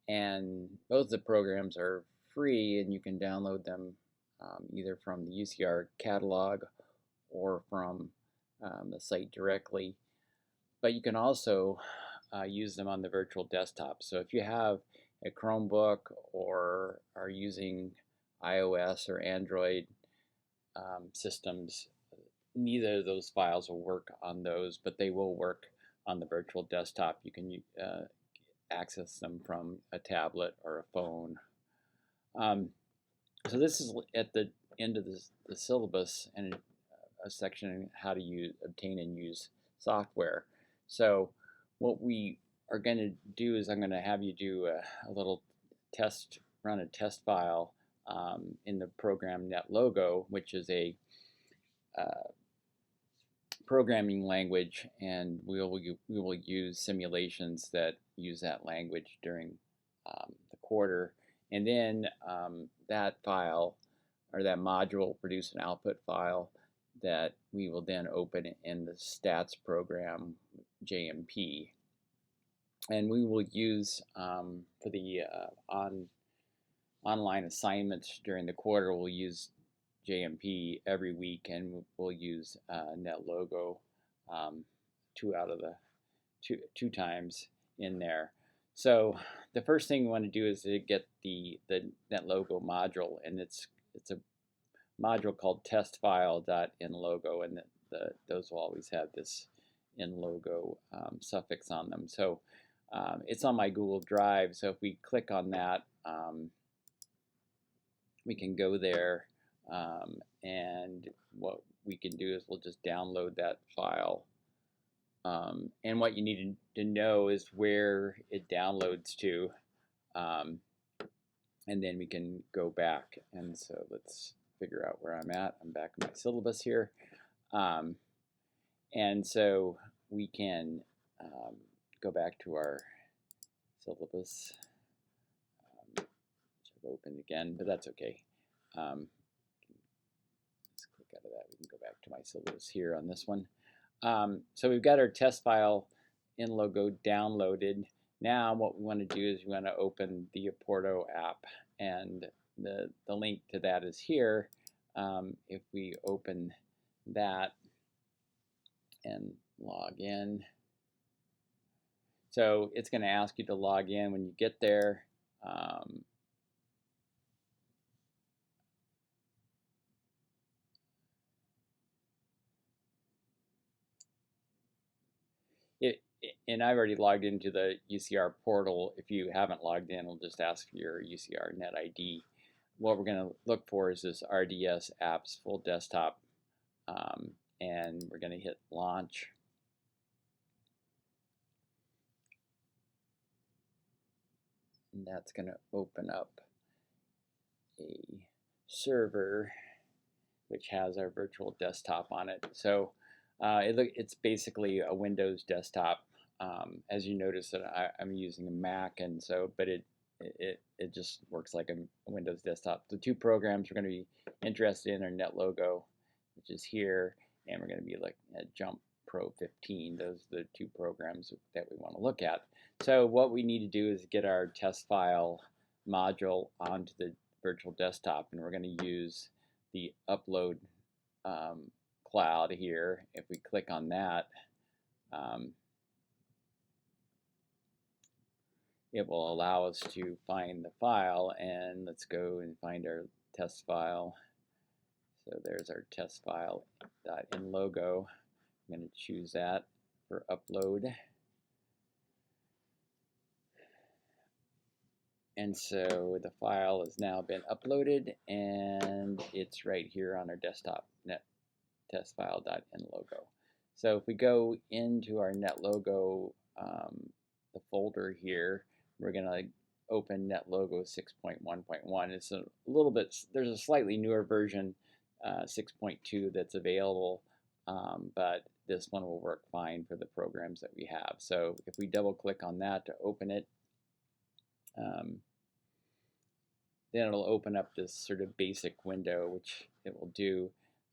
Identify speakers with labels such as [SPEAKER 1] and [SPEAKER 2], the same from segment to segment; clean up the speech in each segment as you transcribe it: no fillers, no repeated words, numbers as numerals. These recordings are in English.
[SPEAKER 1] and both the programs are free, and you can download them either from the UCR catalog or from the site directly. But you can also use them on the virtual desktop. So if you have a Chromebook or are using iOS or Android systems, neither of those files will work on those, but they will work on the virtual desktop. You can access them from a tablet or a phone. So this is at the end of the syllabus and a section on how to obtain and use software. So what we are going to do is I'm going to have you do a little test, run a test file in the program NetLogo, which is a programming language, and we will use simulations that use that language during the quarter. And then that file or that module will produce an output file that we will then open in the stats program JMP. And we will use for the online assignments during the quarter, we'll use JMP every week, and we'll use NetLogo two times in there. So the first thing we want to do is to get the NetLogo module, and it's a module called testfile.nlogo, and those will always have this nlogo suffix on them. So it's on my Google Drive, so if we click on that, we can go there, and what we can do is we'll just download that file. And what you need to know is where it downloads to, and then we can go back. And so let's figure out where I'm at. I'm back in my syllabus here. And so we can go back to our syllabus. Should have opened again, but that's okay. Let's click out of that. We can go back to my syllabus here on this one. So we've got our test file NLogo downloaded. Now what we want to do is we want to open the Apporto app, and the link to that is here. If we open that and log in, so it's going to ask you to log in when you get there. And I've already logged into the UCR portal. If you haven't logged in, it'll just ask for your UCR net ID. What we're going to look for is this RDS apps full desktop, and we're going to hit launch. And that's going to open up a server which has our virtual desktop on it. So it's basically a Windows desktop. As you notice that I'm using a Mac, and so, but it just works like a Windows desktop. The two programs we're going to be interested in are NetLogo, which is here, and we're going to be looking at Jump Pro 15. Those are the two programs that we want to look at. So what we need to do is get our test file module onto the virtual desktop, and we're going to use the upload cloud here. If we click on that, it will allow us to find the file, and let's go and find our test file. So there's our test file.nlogo. I'm going to choose that for upload. And so the file has now been uploaded, and it's right here on our desktop, testfile.nlogo. So if we go into our NetLogo, the folder here, we're going to open NetLogo 6.1.1. It's a little bit, there's a slightly newer version, 6.2, that's available, but this one will work fine for the programs that we have. So if we double click on that to open it, then it'll open up this sort of basic window, which it will do,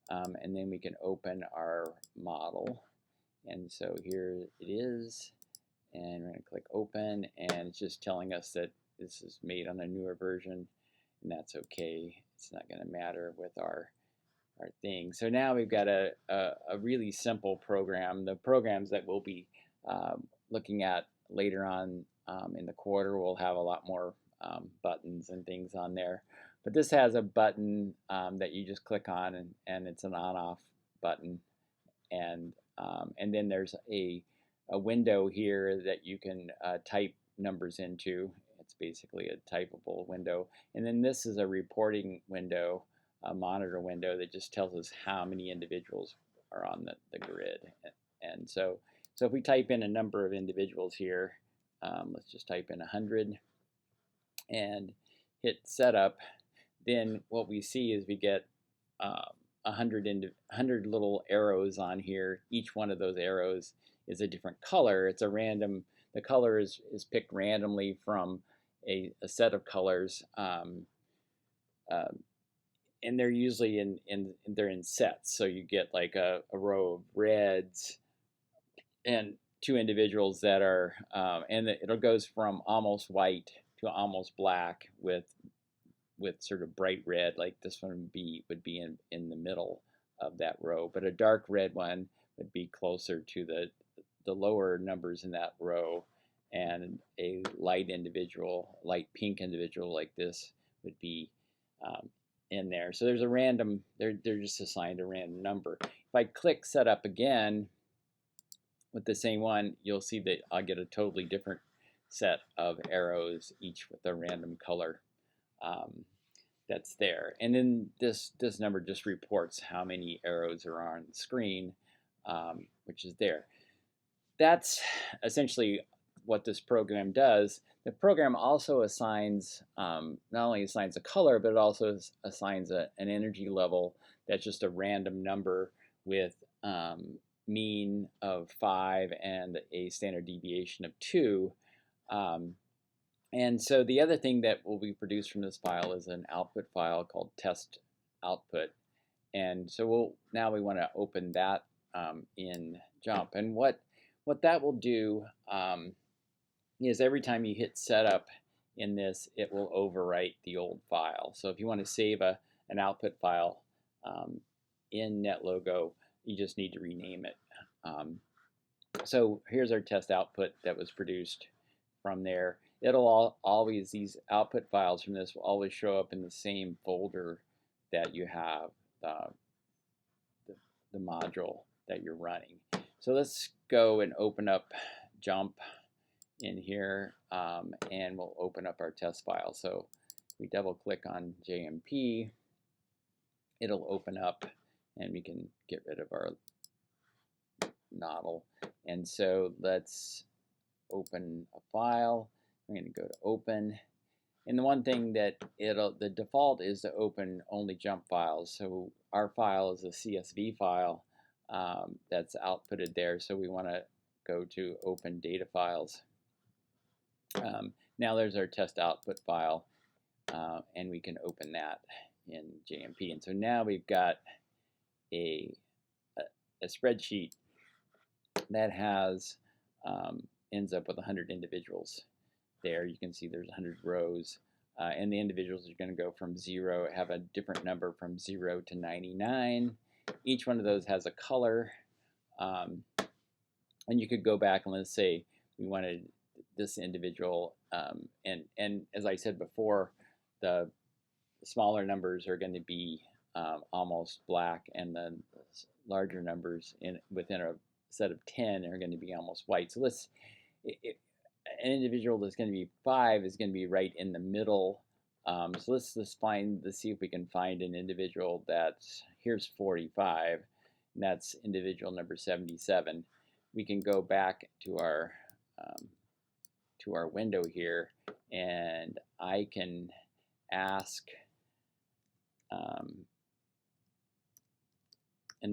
[SPEAKER 1] and then we can open our model. And so here it is, and we're going to click open, and it's just telling us that this is made on a newer version, and that's okay. It's not going to matter with our thing. So now we've got a really simple program. The programs that we'll be looking at later on in the quarter will have a lot more buttons and things on there. But this has a button that you just click on, and it's an on-off button. And then there's a window here that you can type numbers into. It's basically a typable window. And then this is a reporting window, a monitor window that just tells us how many individuals are on the grid. And so if we type in a number of individuals here, let's just type in 100 and hit setup, then what we see is we get 100 little arrows on here. Each one of those arrows is a different color. It's a random, the color is picked randomly from a set of colors, and they're usually they're in sets. So you get like a row of reds and 2 individuals that are, and it goes from almost white to almost black with sort of bright red, like this one would be in the middle of that row, but a dark red one would be closer to the lower numbers in that row, and a light pink individual like this would be in there. So there's a random, they're just assigned a random number. If I click setup again with the same one, you'll see that I'll get a totally different set of arrows, each with a random color. That's there, and then this number just reports how many arrows are on the screen, which is there. That's essentially what this program does. The program also assigns, not only assigns a color, but it also assigns an energy level that's just a random number with mean of 5 and a standard deviation of 2. And so the other thing that will be produced from this file is an output file called test output. And so now we want to open that in JMP. And what that will do is every time you hit setup in this, it will overwrite the old file. So if you want to save an output file in NetLogo, you just need to rename it. So here's our test output that was produced from there. It'll always, these output files from this will always show up in the same folder that you have the module that you're running. So let's go and open up JMP in here, and we'll open up our test file. So we double click on JMP, it'll open up, and we can get rid of our noddle. And so let's open a file. I'm going to go to open, and the one thing that the default is to open only JMP files. So our file is a CSV file that's outputted there. So we want to go to open data files. Now there's our test output file, and we can open that in JMP. And so now we've got a spreadsheet that has ends up with 100 individuals. There you can see there's 100 rows, and the individuals are going to go from 0, have a different number from 0 to 99. Each one of those has a color, and you could go back and let's say we wanted this individual, and as I said before, the smaller numbers are going to be almost black, and the larger numbers within a set of 10 are going to be almost white. So an individual that's going to be 5 is going to be right in the middle. So let's see if we can find an individual that's, here's 45, and that's individual number 77. We can go back to our window here, and I can ask, and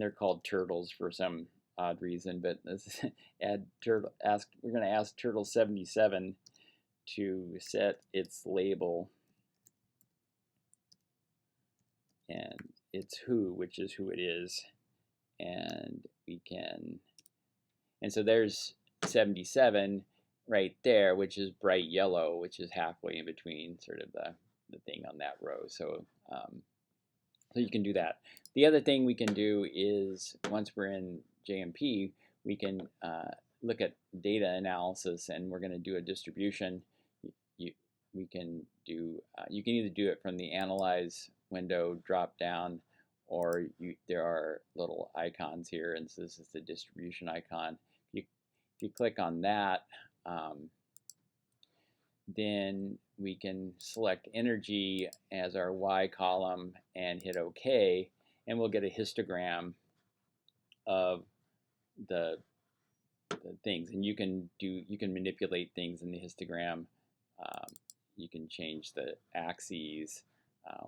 [SPEAKER 1] they're called turtles for some odd reason, but let's we're going to ask turtle 77 to set its label, and it's who, which is who it is, and we can, and so there's 77, right there, which is bright yellow, which is halfway in between sort of the thing on that row. So so you can do that. The other thing we can do is once we're in JMP, we can look at data analysis, and we're going to do a distribution. You, we can do you can either do it from the analyze window drop down, or there are little icons here, and so this is the distribution icon. If you click on that, then we can select energy as our Y column and hit OK, and we'll get a histogram of the things. And you can manipulate things in the histogram. You can change the axes,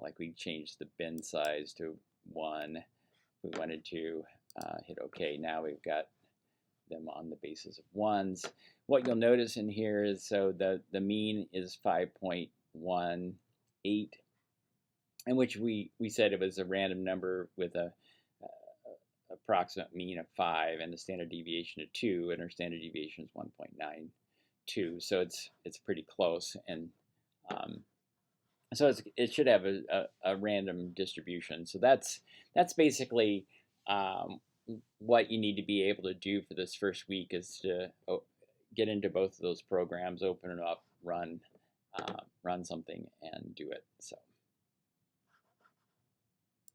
[SPEAKER 1] like we changed the bin size to 1. If we wanted to hit OK, now we've got them on the basis of 1s. What you'll notice in here is so the mean is 5.18, in which we said it was a random number with a approximate mean of 5 and a standard deviation of 2, and our standard deviation is 1.92. So it's pretty close, and so it should have a random distribution. So that's basically what you need to be able to do for this first week, is to get into both of those programs, open it up, run something, and do it. So.